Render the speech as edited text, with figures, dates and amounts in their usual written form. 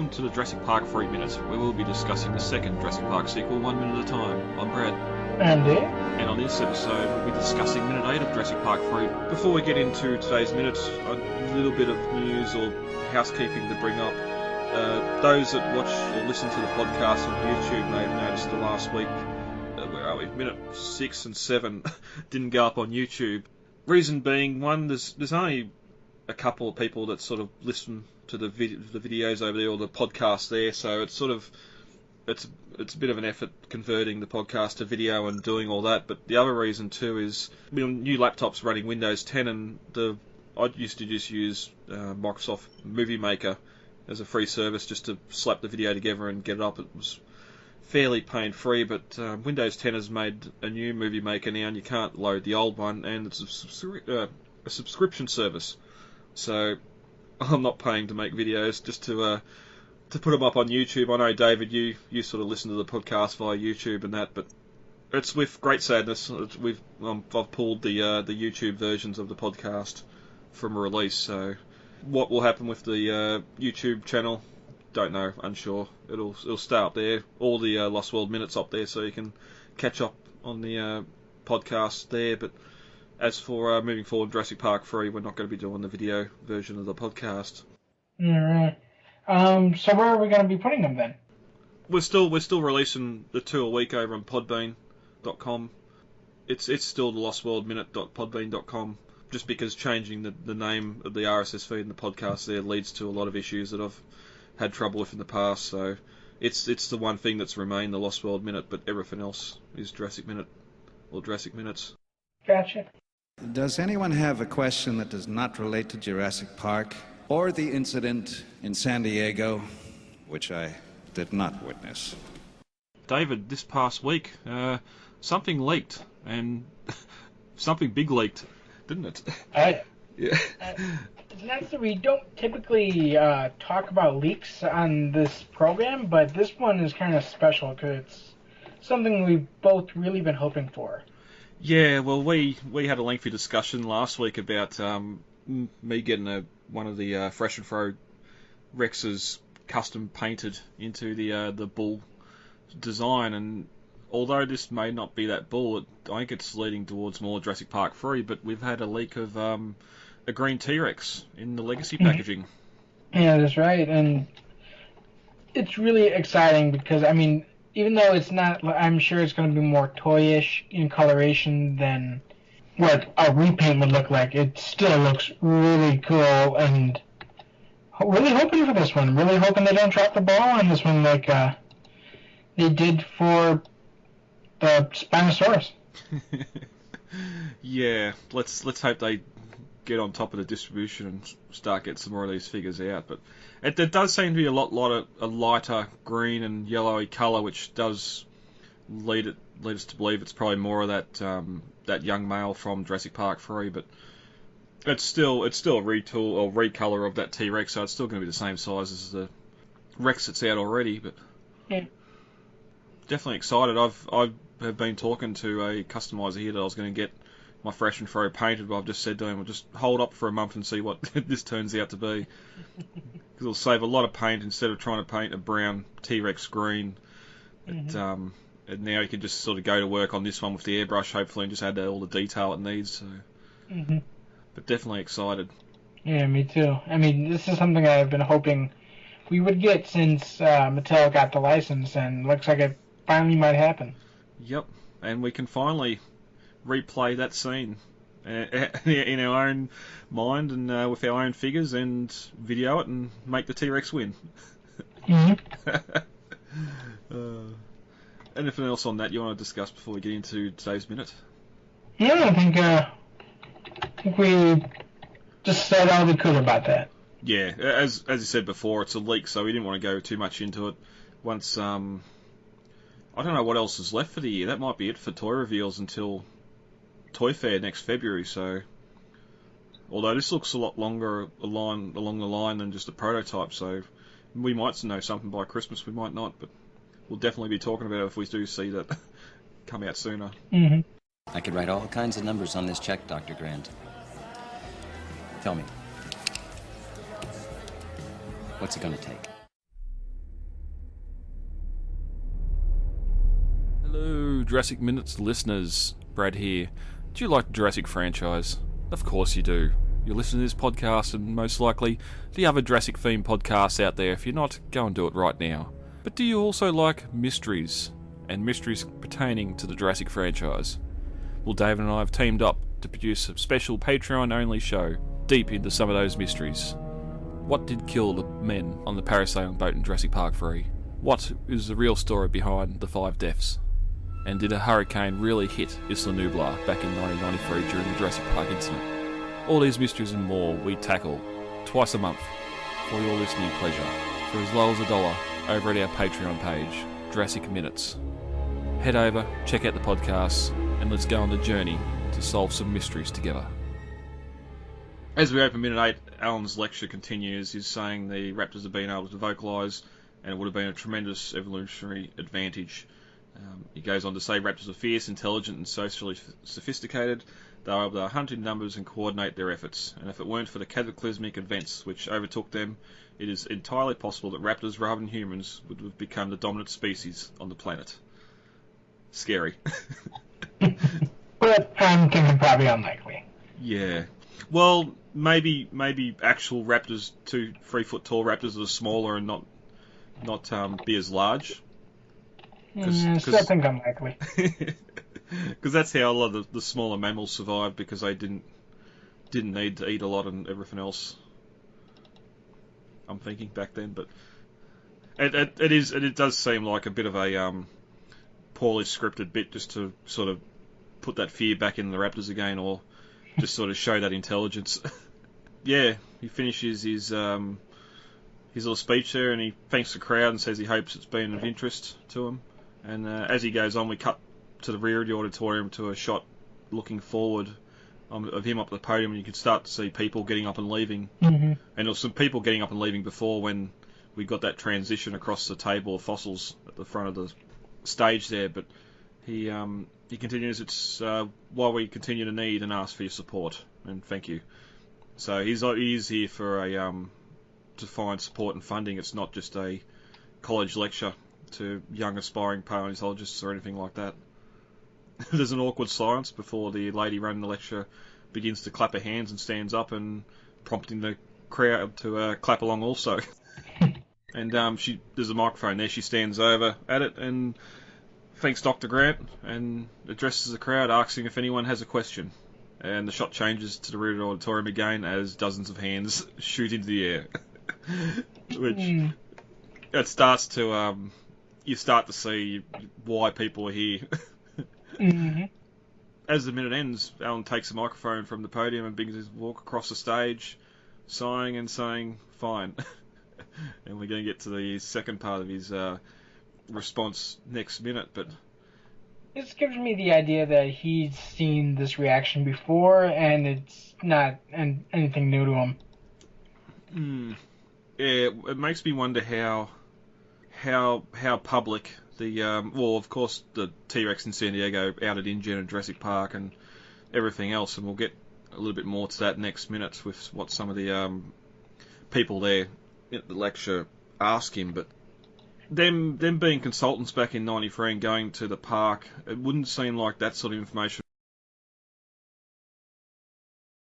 Welcome to the Jurassic Park 3 Minutes, where we'll be discussing the second Jurassic Park sequel 1 minute at a time. I'm Brad. And Dave. And on this episode, we'll be discussing minute 8 of Jurassic Park 3. Before we get into today's minutes, a little bit of news or housekeeping to bring up. Those that watch or listen to the podcast on YouTube may have noticed the last week, where are we, minute 6 and 7 didn't go up on YouTube. Reason being, one, there's only a couple of people that sort of listen to the videos over there or the podcast there, so it's sort of it's a bit of an effort converting the podcast to video and doing all that. But the other reason too is new laptops running Windows 10, and I used to just use Microsoft Movie Maker as a free service just to slap the video together and get it up. It was fairly pain free, but Windows 10 has made a new Movie Maker now, and you can't load the old one, and it's a subscription service. So I'm not paying to make videos, just to put them up on YouTube. I know, David, you sort of listen to the podcast via YouTube and that, but it's with great sadness. I've pulled the YouTube versions of the podcast from a release. So what will happen with the YouTube channel? Don't know, unsure. It'll stay up there. All the Lost World minutes up there, so you can catch up on the podcast there. But as for moving forward, Jurassic Park 3, we're not going to be doing the video version of the podcast. Alright. So where are we going to be putting them then? We're still releasing the 2 a week over on podbean.com. It's still the lostworldminute.podbean.com, just because changing the name of the RSS feed and the podcast there leads to a lot of issues that I've had trouble with in the past. So it's the one thing that's remained, the Lost World Minute, but everything else is Jurassic Minute or Jurassic Minutes. Gotcha. Does anyone have a question that does not relate to Jurassic Park or the incident in San Diego, which I did not witness? David, this past week, something leaked, and something big leaked, didn't it? Yeah. It's not that we don't typically talk about leaks on this program, but this one is kind of special because it's something we've both really been hoping for. Yeah, well, we had a lengthy discussion last week about me getting one of the Fresh and Fro Rexes custom painted into the bull design, and although this may not be that bull, I think it's leading towards more Jurassic Park 3, but we've had a leak of a green T-Rex in the Legacy packaging. Yeah, that's right, and it's really exciting because, I mean, even though it's not, I'm sure it's going to be more toyish in coloration than what a repaint would look like. It still looks really cool, and really hoping for this one. Really hoping they don't drop the ball on this one like they did for the Spinosaurus. Yeah, let's hope they get on top of the distribution and start getting some more of these figures out. But it does seem to be a lighter green and yellowy colour, which does lead us to believe it's probably more of that young male from Jurassic Park 3. But it's still a retool or recolour of that T-Rex, so it's still going to be the same size as the Rex that's out already. But yeah, definitely excited. I have been talking to a customiser here that I was going to get my Fresh and Fro painted, but I've just said to him, we'll just hold up for a month and see what this turns out to be. Because it'll save a lot of paint instead of trying to paint a brown T-Rex green. And now you can just sort of go to work on this one with the airbrush, hopefully, and just add all the detail it needs. So. But definitely excited. Yeah, me too. I mean, this is something I've been hoping we would get since Mattel got the license, and looks like it finally might happen. Yep, and we can finally replay that scene in our own mind and with our own figures and video it and make the T-Rex win. Anything else on that you want to discuss before we get into today's minute? Yeah, I think we just said all we could about that. Yeah, as you said before, it's a leak, so we didn't want to go too much into it. Once I don't know what else is left for the year. That might be it for toy reveals until Toy Fair next February. So, although this looks a lot longer along the line than just a prototype, so we might know something by Christmas. We might not, but we'll definitely be talking about it if we do see that come out sooner. I could write all kinds of numbers on this check, Dr. Grant. Tell me, what's it going to take? Jurassic Minutes listeners. Brad here. Do you like the Jurassic franchise? Of course you do. You're listening to this podcast and most likely the other Jurassic themed podcasts out there. If you're not, go and do it right now. But do you also like mysteries and mysteries pertaining to the Jurassic franchise? Well, David and I have teamed up to produce a special Patreon-only show deep into some of those mysteries. What did kill the men on the parasailing boat in Jurassic Park 3? What is the real story behind the 5 deaths? And did a hurricane really hit Isla Nublar back in 1993 during the Jurassic Park incident? All these mysteries and more we tackle twice a month for your listening pleasure for as low as $1 over at our Patreon page, Jurassic Minutes. Head over, check out the podcasts, and let's go on the journey to solve some mysteries together. As we open minute 8, Alan's lecture continues. He's saying the raptors have been able to vocalise, and it would have been a tremendous evolutionary advantage. He goes on to say raptors are fierce, intelligent, and socially sophisticated. They are able to hunt in numbers and coordinate their efforts. And if it weren't for the cataclysmic events which overtook them, it is entirely possible that raptors, rather than humans, would have become the dominant species on the planet. Scary. But I'm thinking probably unlikely. Yeah. Well, maybe actual raptors, 2-3 foot tall raptors that are smaller and not be as large. Still think unlikely. Because that's how a lot of the smaller mammals survived, because they didn't need to eat a lot and everything else. I'm thinking back then, but it does seem like a bit of a poorly scripted bit just to sort of put that fear back in the raptors again, or just sort of show that intelligence. Yeah, he finishes his little speech there, and he thanks the crowd and says he hopes it's been of interest to him. And as he goes on, we cut to the rear of the auditorium to a shot looking forward of him up the podium, and you can start to see people getting up and leaving. Mm-hmm. And there was some people getting up and leaving before when we got that transition across the table of fossils at the front of the stage there. But he continues, it's why we continue to need and ask for your support, and thank you. So he is here for to find support and funding. It's not just a college lecture to young aspiring paleontologists or anything like that. There's an awkward silence before the lady running the lecture begins to clap her hands and stands up, and prompting the crowd to clap along also. And there's a microphone there. She stands over at it and thanks Dr. Grant and addresses the crowd, asking if anyone has a question. And the shot changes to the rear of the auditorium again as dozens of hands shoot into the air. Which it starts to you start to see why people are here. Mm-hmm. As the minute ends, Alan takes the microphone from the podium and begins his walk across the stage, sighing and saying, "Fine." And we're going to get to the second part of his response next minute, but This gives me the idea that he's seen this reaction before, and it's not anything new to him. Yeah, it makes me wonder how public the well, of course, the T-Rex in San Diego out at InGen and Jurassic Park and everything else, and we'll get a little bit more to that next minute with what some of the people there at the lecture ask him. But them being consultants back in '93 and going to the park, it wouldn't seem like that sort of information